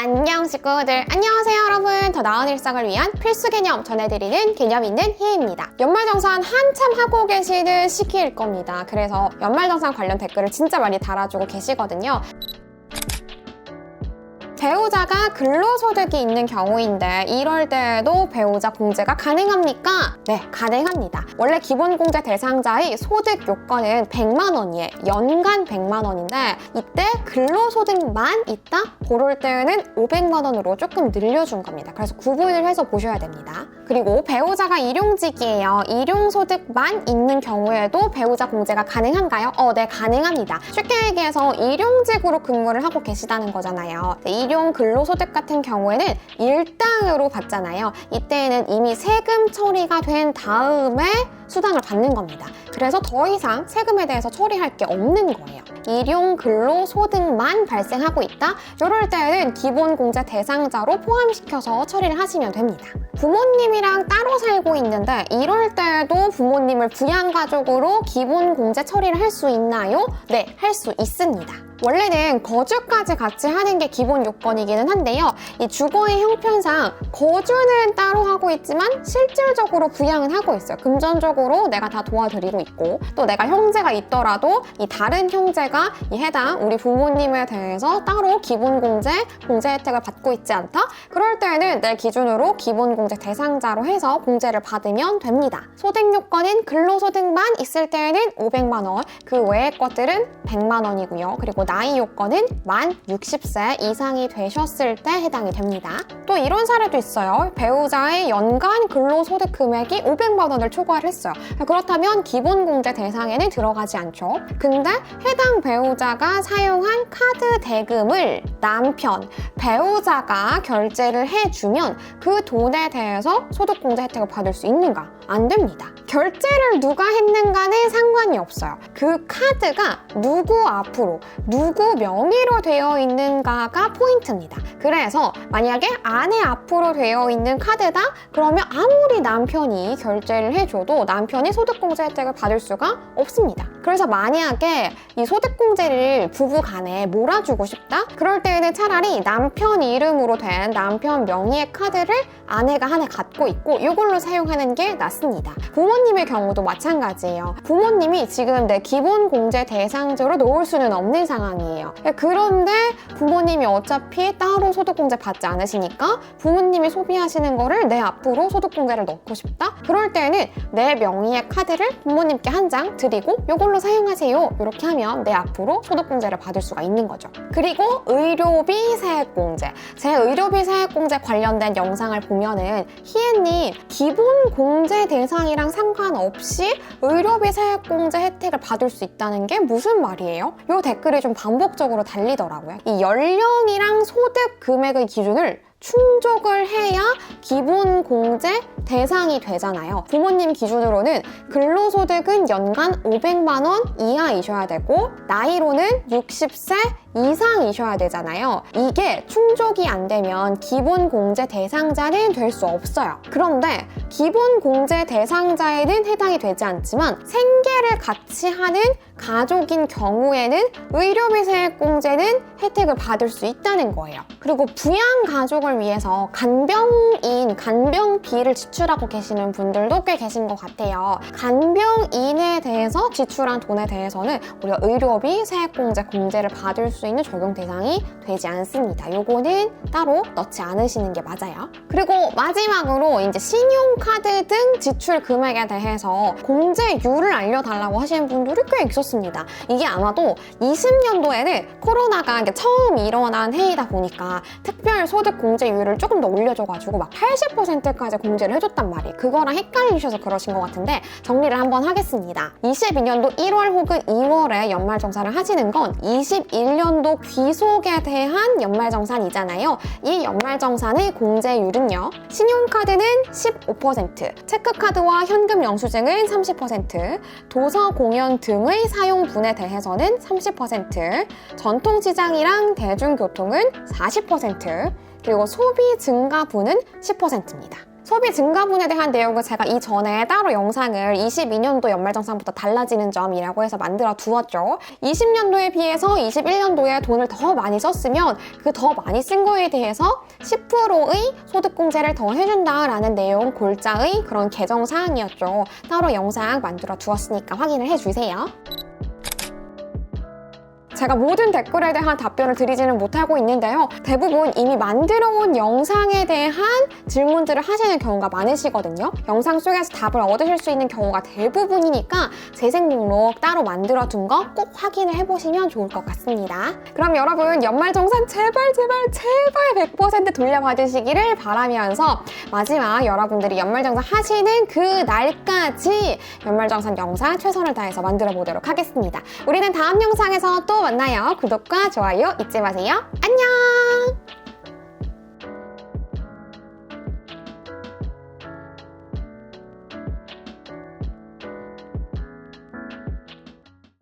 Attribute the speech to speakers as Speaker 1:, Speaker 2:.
Speaker 1: 안녕 식구들, 안녕하세요 여러분. 더 나은 일상을 위한 필수 개념 전해드리는 개념 있는 희애입니다. 연말정산 한참 하고 계시는 시기일 겁니다. 그래서 연말정산 관련 댓글을 진짜 많이 달아주고 계시거든요. 배우자가 근로소득이 있는 경우인데 이럴 때에도 배우자 공제가 가능합니까? 네, 가능합니다. 원래 기본공제 대상자의 소득 요건은 100만 원이에요. 연간 100만 원인데 이때 근로소득만 있다? 그럴 때는 500만 원으로 조금 늘려준 겁니다. 그래서 구분을 해서 보셔야 됩니다. 그리고 배우자가 일용직이에요. 일용소득만 있는 경우에도 배우자 공제가 가능한가요? 네, 가능합니다. 쉽게 얘기해서 일용직으로 근무를 하고 계시다는 거잖아요. 일용 근로소득 같은 경우에는 일당으로 받잖아요. 이때는 이미 세금 처리가 된 다음에 수당을 받는 겁니다. 그래서 더 이상 세금에 대해서 처리할 게 없는 거예요. 일용 근로소득만 발생하고 있다? 이럴 때는 기본공제 대상자로 포함시켜서 처리를 하시면 됩니다. 부모님이랑 따로 살고 있는데 이럴 때도 부모님을 부양가족으로 기본공제 처리를 할 수 있나요? 네, 할 수 있습니다. 원래는 거주까지 같이 하는 게 기본 요건이기는 한데요. 이 주거의 형편상 거주는 따로 하고 있지만 실질적으로 부양은 하고 있어요. 금전적으로 내가 다 도와드리고 있고 또 내가 형제가 있더라도 이 다른 형제가 이 해당 우리 부모님에 대해서 따로 기본공제, 공제 혜택을 받고 있지 않다? 그럴 때는 내 기준으로 기본공제 대상자로 해서 공제를 받으면 됩니다. 소득 요건은 근로소득만 있을 때는 500만 원, 그 외의 것들은 100만 원이고요. 그리고 나이 요건은 만 60세 이상이 되셨을 때 해당이 됩니다. 또 이런 사례도 있어요. 배우자의 연간 근로소득 금액이 500만 원을 초과를 했어요. 그렇다면 기본공제 대상에는 들어가지 않죠. 근데 해당 배우자가 사용한 카드 대금을 남편, 배우자가 결제를 해주면 그 돈에 대해서 소득공제 혜택을 받을 수 있는가? 안 됩니다. 결제를 누가 했는가는 상관이 없어요. 그 카드가 누구 앞으로, 누구 명의로 되어 있는가가 포인트입니다. 그래서 만약에 아내 앞으로 되어 있는 카드다? 그러면 아무리 남편이 결제를 해줘도 남편이 소득공제 혜택을 받을 수가 없습니다. 그래서 만약에 이 소득공제를 부부 간에 몰아주고 싶다? 그럴 때에는 차라리 남편 이름으로 된 남편 명의의 카드를 아내가 하나 갖고 있고 이걸로 사용하는 게 낫습니다. 부모님의 경우도 마찬가지예요. 부모님이 지금 내 기본공제 대상자로 넣을 수는 없는 상황이에요. 그런데 부모님이 어차피 따로 소득공제 받지 않으시니까 부모님이 소비하시는 거를 내 앞으로 소득공제를 넣고 싶다? 그럴 때는 내 명의의 카드를 부모님께 한 장 드리고 이걸로 사용하세요. 이렇게 하면 내 앞으로 소득공제를 받을 수가 있는 거죠. 그리고 의료비 세액공제. 제 의료비 세액공제 관련된 영상을 보면은 희애님 기본공제 대상이랑 상관없이 의료비 세액공제 혜택을 받을 수 있다는 게 무슨 말이에요? 이 댓글이 좀 반복적으로 달리더라고요. 이 연령이랑 소득 금액의 기준을 충족을 해야 기본공제 대상이 되잖아요. 부모님 기준으로는 근로소득은 연간 500만 원 이하이셔야 되고 나이로는 60세 이상이셔야 되잖아요. 이게 충족이 안 되면 기본공제 대상자는 될 수 없어요. 그런데 기본공제 대상자에는 해당이 되지 않지만 생계를 같이 하는 가족인 경우에는 의료비 세액공제는 혜택을 받을 수 있다는 거예요. 그리고 부양가족을 위해서 간병비를 지출하고 계시는 분들도 꽤 계신 것 같아요. 간병인에 대해서 지출한 돈에 대해서는 우리가 의료비 세액공제 공제를 받을 수 있는 적용 대상이 되지 않습니다. 요거는 따로 넣지 않으시는 게 맞아요. 그리고 마지막으로 이제 신용카드 등 지출 금액에 대해서 공제율을 알려달라고 하시는 분들이 꽤 있었습니다. 이게 아마도 20년도에는 코로나가 처음 일어난 해이다 보니까 특별 소득 공제율을 조금 더 올려줘가지고 막 80%까지 공제를 해줬단 말이에요. 그거랑 헷갈리셔서 그러신 것 같은데 정리를 한번 하겠습니다. 22년도 1월 혹은 2월에 연말정산을 하시는 건 21년도 귀속에 대한 연말정산이잖아요. 이 연말정산의 공제율은요. 신용카드는 15%, 체크카드와 현금 영수증은 30%, 도서 공연 등의 사용분에 대해서는 30%, 전통시장이랑 대중교통은 40%, 그리고 소비 증가분은 10%입니다. 소비 증가분에 대한 내용은 제가 이전에 따로 영상을 22년도 연말정산부터 달라지는 점이라고 해서 만들어 두었죠. 20년도에 비해서 21년도에 돈을 더 많이 썼으면 그 더 많이 쓴 거에 대해서 10%의 소득공제를 더 해준다라는 내용 골자의 그런 개정사항이었죠. 따로 영상 만들어 두었으니까 확인을 해주세요. 제가 모든 댓글에 대한 답변을 드리지는 못하고 있는데요. 대부분 이미 만들어온 영상에 대한 질문들을 하시는 경우가 많으시거든요. 영상 속에서 답을 얻으실 수 있는 경우가 대부분이니까 재생 목록 따로 만들어둔 거 꼭 확인을 해보시면 좋을 것 같습니다. 그럼 여러분 연말정산 제발 100% 돌려받으시기를 바라면서 마지막 여러분들이 연말정산 하시는 그 날까지 연말정산 영상 최선을 다해서 만들어 보도록 하겠습니다. 우리는 다음 영상에서 또 만나요. 구독과 좋아요 잊지 마세요. 안녕!